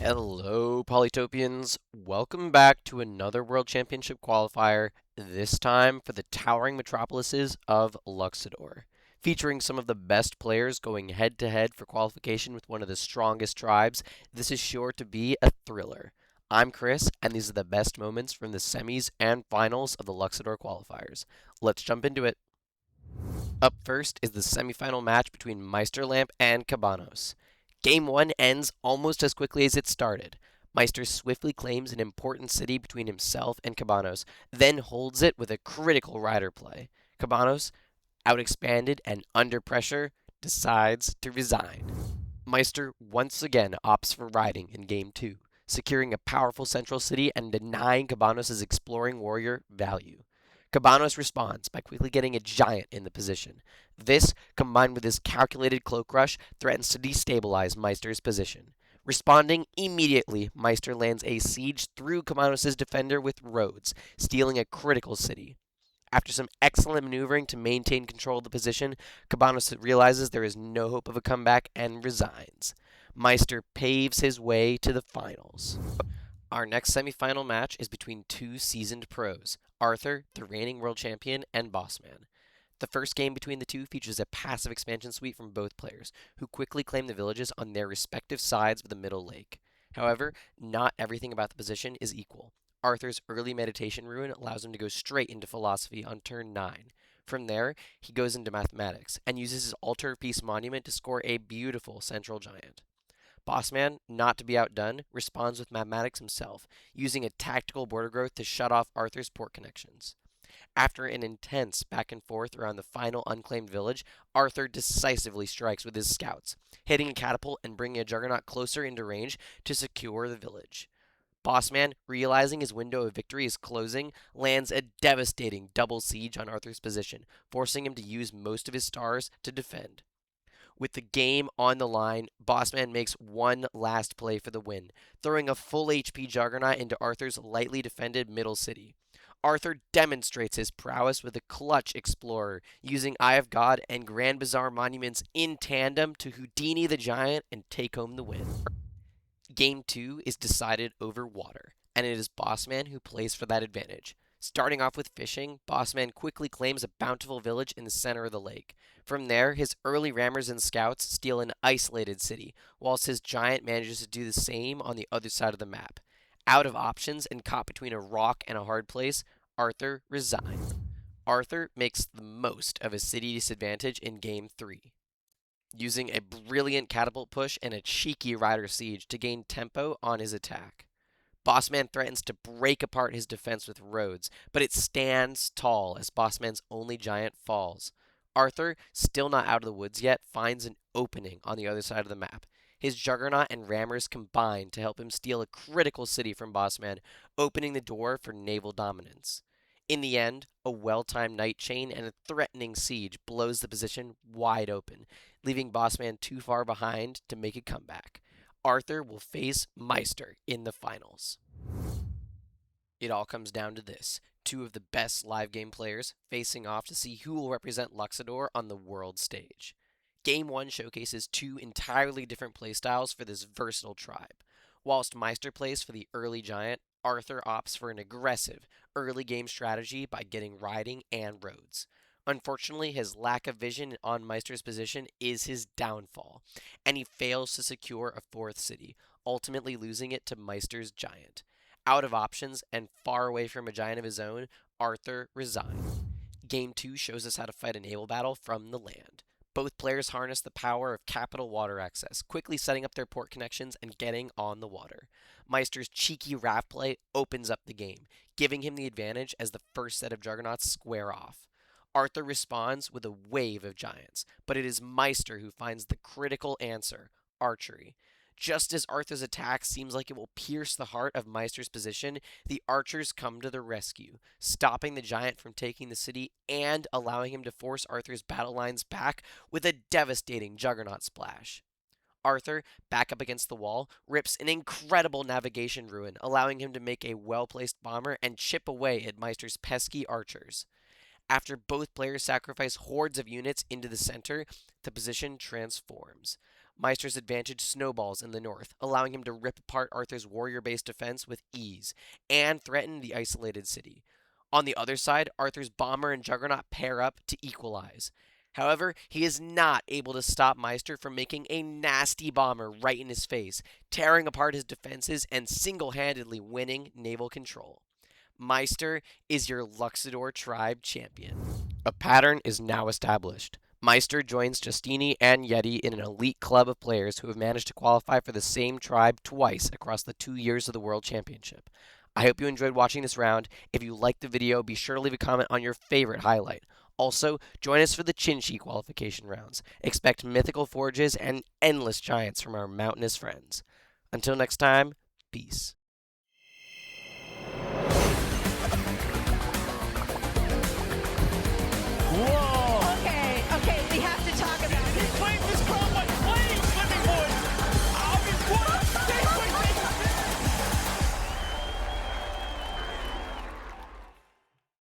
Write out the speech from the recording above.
Hello, Polytopians. Welcome back to another World Championship qualifier, this time for the towering metropolises of Luxidor. Featuring some of the best players going head-to-head for qualification with one of the strongest tribes, this is sure to be a thriller. I'm Chris, and these are the best moments from the semis and finals of the Luxidor qualifiers. Let's jump into it. Up first is the semifinal match between Meisterlampe and Cabanos. Game 1 ends almost as quickly as it started. Meister swiftly claims an important city between himself and Cabanos, then holds it with a critical rider play. Cabanos, outexpanded and under pressure, decides to resign. Meister once again opts for riding in Game 2, securing a powerful central city and denying Cabanos' exploring warrior value. Cabanos responds by quickly getting a giant in the position. This, combined with his calculated cloak rush, threatens to destabilize Meister's position. Responding immediately, Meister lands a siege through Cabanos' defender with roads, stealing a critical city. After some excellent maneuvering to maintain control of the position, Cabanos realizes there is no hope of a comeback and resigns. Meister paves his way to the finals. Our next semifinal match is between two seasoned pros, Arthur, the reigning world champion, and Bossman. The first game between the two features a passive expansion suite from both players, who quickly claim the villages on their respective sides of the middle lake. However, not everything about the position is equal. Arthur's early meditation ruin allows him to go straight into philosophy on turn 9. From there, he goes into mathematics, and uses his altarpiece monument to score a beautiful central giant. Bossman, not to be outdone, responds with mathematics himself, using a tactical border growth to shut off Arthur's port connections. After an intense back and forth around the final unclaimed village, Arthur decisively strikes with his scouts, hitting a catapult and bringing a juggernaut closer into range to secure the village. Bossman, realizing his window of victory is closing, lands a devastating double siege on Arthur's position, forcing him to use most of his stars to defend. With the game on the line, Bossman makes one last play for the win, throwing a full HP juggernaut into Arthur's lightly defended middle city. Arthur demonstrates his prowess with a clutch explorer, using Eye of God and Grand Bazaar monuments in tandem to Houdini the Giant and take home the win. Game 2 is decided over water, and it is Bossman who plays for that advantage. Starting off with fishing, Bossman quickly claims a bountiful village in the center of the lake. From there, his early rammers and scouts steal an isolated city, whilst his giant manages to do the same on the other side of the map. Out of options and caught between a rock and a hard place, Arthur resigns. Arthur makes the most of his city disadvantage in Game 3, using a brilliant catapult push and a cheeky rider siege to gain tempo on his attack. Bossman threatens to break apart his defense with roads, but it stands tall as Bossman's only giant falls. Arthur, still not out of the woods yet, finds an opening on the other side of the map. His juggernaut and rammers combine to help him steal a critical city from Bossman, opening the door for naval dominance. In the end, a well-timed night chain and a threatening siege blows the position wide open, leaving Bossman too far behind to make a comeback. Arthur will face Meister in the finals. It all comes down to this. Two of the best live game players facing off to see who will represent Luxidor on the world stage. Game 1 showcases two entirely different playstyles for this versatile tribe. Whilst Meister plays for the early giant, Arthur opts for an aggressive, early game strategy by getting riding and roads. Unfortunately, his lack of vision on Meister's position is his downfall, and he fails to secure a fourth city, ultimately losing it to Meister's giant. Out of options and far away from a giant of his own, Arthur resigns. Game 2 shows us how to fight a naval battle from the land. Both players harness the power of capital water access, quickly setting up their port connections and getting on the water. Meister's cheeky raft play opens up the game, giving him the advantage as the first set of juggernauts square off. Arthur responds with a wave of giants, but it is Meister who finds the critical answer, archery. Just as Arthur's attack seems like it will pierce the heart of Meister's position, the archers come to the rescue, stopping the giant from taking the city and allowing him to force Arthur's battle lines back with a devastating juggernaut splash. Arthur, back up against the wall, rips an incredible navigation ruin, allowing him to make a well-placed bomber and chip away at Meister's pesky archers. After both players sacrifice hordes of units into the center, the position transforms. Meister's advantage snowballs in the north, allowing him to rip apart Arthur's warrior-based defense with ease and threaten the isolated city. On the other side, Arthur's bomber and juggernaut pair up to equalize. However, he is not able to stop Meister from making a nasty bomber right in his face, tearing apart his defenses and single-handedly winning naval control. Meister is your Luxidor tribe champion. A pattern is now established. Meister joins Justini and Yeti in an elite club of players who have managed to qualify for the same tribe twice across the 2 years of the World Championship. I hope you enjoyed watching this round. If you liked the video, be sure to leave a comment on your favorite highlight. Also, join us for the Chinchi qualification rounds. Expect mythical forges and endless giants from our mountainous friends. Until next time, peace.